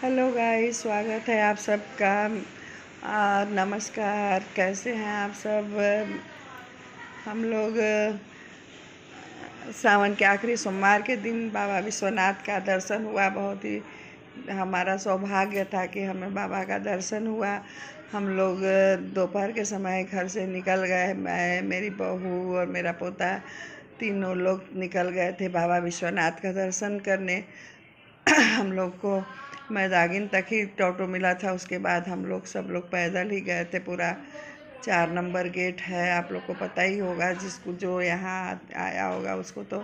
Hello guys, स्वागत है आप सबका। नमस्कार, कैसे हैं आप सब। हम लोग सावन के आखिरी सोमवार के दिन बाबा विश्वनाथ का दर्शन हुआ। बहुत ही हमारा सौभाग्य था कि हमें बाबा का दर्शन हुआ। हम लोग दोपहर के समय घर से निकल गए। मैं, मेरी बहू और मेरा पोता तीनों लोग निकल गए थे बाबा विश्वनाथ का दर्शन करने। हम लोग को मैदागिन तक ही टोटो मिला था। उसके बाद हम लोग सब लोग पैदल ही गए थे। पूरा 4 नंबर गेट है, आप लोग को पता ही होगा। जिसको जो यहाँ आया होगा उसको तो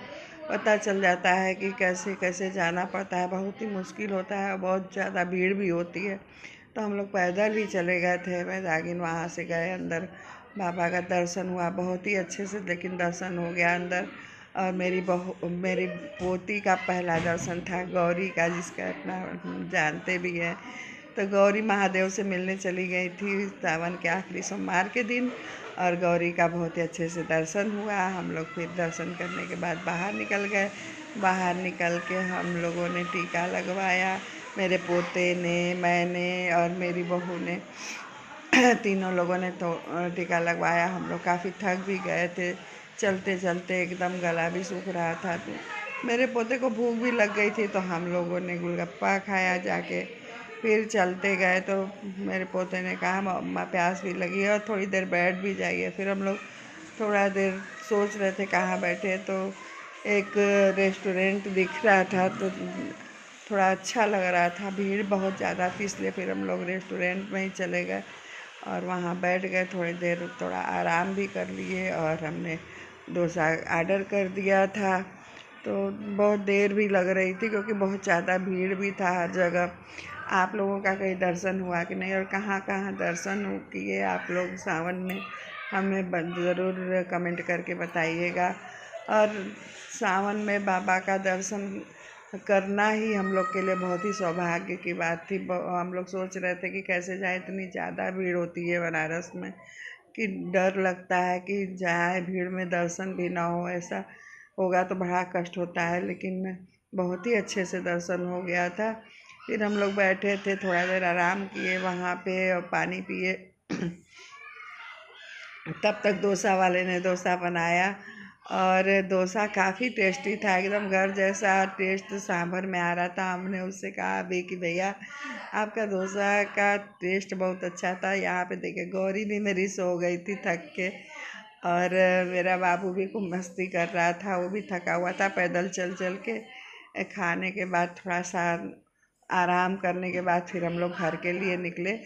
पता चल जाता है कि कैसे कैसे जाना पड़ता है। बहुत ही मुश्किल होता है और बहुत ज़्यादा भीड़ भी होती है। तो हम लोग पैदल ही चले गए थे मैदागिन। वहाँ से गए अंदर, बाबा का दर्शन हुआ बहुत ही अच्छे से, लेकिन दर्शन हो गया अंदर। और मेरी पोती का पहला दर्शन था, गौरी का, जिसका अपना जानते भी हैं। तो गौरी महादेव से मिलने चली गई थी सावन के आखिरी सोमवार के दिन, और गौरी का बहुत ही अच्छे से दर्शन हुआ। हम लोग फिर दर्शन करने के बाद बाहर निकल गए। बाहर निकल के हम लोगों ने टीका लगवाया। मेरे पोते ने, मैंने और मेरी बहू ने तीनों लोगों ने तो टीका लगवाया। हम लोग काफ़ी थक भी गए थे, चलते चलते एकदम गला भी सूख रहा था। तो मेरे पोते को भूख भी लग गई थी, तो हम लोगों ने गोलगप्पा खाया जाके। फिर चलते गए तो मेरे पोते ने कहा मम्मा प्यास भी लगी है और थोड़ी देर बैठ भी जाइए। फिर हम लोग थोड़ा देर सोच रहे थे कहाँ बैठे, तो एक रेस्टोरेंट दिख रहा था, तो थोड़ा अच्छा लग रहा था। भीड़ बहुत ज़्यादा थी, इसलिए फिर हम लोग रेस्टोरेंट में ही चले गए और वहाँ बैठ गए। थोड़ी देर थोड़ा आराम भी कर लिए और हमने डोसा ऑर्डर कर दिया था। तो बहुत देर भी लग रही थी क्योंकि बहुत ज़्यादा भीड़ भी था हर जगह। आप लोगों का कहीं दर्शन हुआ कि नहीं, और कहाँ कहाँ दर्शन किए आप लोग सावन में, हमें ज़रूर कमेंट करके बताइएगा। और सावन में बाबा का दर्शन करना ही हम लोग के लिए बहुत ही सौभाग्य की बात थी। हम लोग सोच रहे थे कि कैसे जाए, इतनी ज़्यादा भीड़ होती है बनारस में कि डर लगता है कि जाए भीड़ में दर्शन भी ना हो। ऐसा होगा तो बड़ा कष्ट होता है, लेकिन बहुत ही अच्छे से दर्शन हो गया था। फिर हम लोग बैठे थे, थोड़ा देर आराम किए वहाँ पे और पानी पिए। तब तक डोसा वाले ने डोसा बनाया और डोसा काफ़ी टेस्टी था, एकदम घर जैसा टेस्ट सांभर में आ रहा था। हमने उससे कहा भी कि भैया आपका डोसा का टेस्ट बहुत अच्छा था। यहाँ पे देखिए गौरी भी मेरी सो गई थी थक के, और मेरा बाबू भी खूब मस्ती कर रहा था, वो भी थका हुआ था पैदल चल चल के। खाने के बाद थोड़ा सा आराम करने के बाद फिर हम लोग घर के लिए निकले।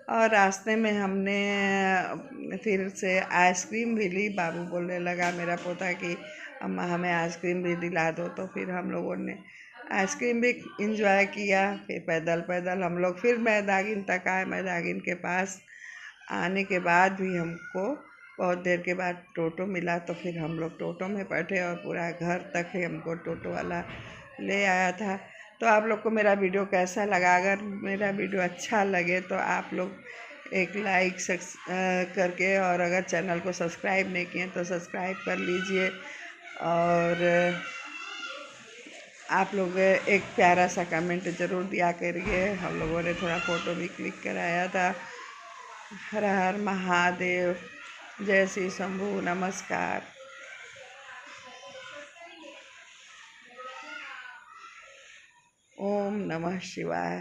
और रास्ते में हमने फिर से आइसक्रीम भी ली। बाबू बोलने लगा मेरा पोता कि अम्मा हमें आइसक्रीम भी दिला दो, तो फिर हम लोगों ने आइसक्रीम भी इंजॉय किया। फिर पैदल पैदल हम लोग फिर मैदागिन तक आए। मैदागिन के पास आने के बाद भी हमको बहुत देर के बाद टोटो मिला, तो फिर हम लोग टोटो में बैठे और पूरा घर तक ही हमको टोटो वाला ले आया था। तो आप लोग को मेरा वीडियो कैसा लगा? अगर मेरा वीडियो अच्छा लगे तो आप लोग एक लाइक करके, और अगर चैनल को सब्सक्राइब नहीं किए तो सब्सक्राइब कर लीजिए। और आप लोग एक प्यारा सा कमेंट ज़रूर दिया करिए। हम लोगों ने थोड़ा फ़ोटो भी क्लिक कराया था। हर हर महादेव, जय श्री शंभू, नमस्कार। ओम नमः शिवाय।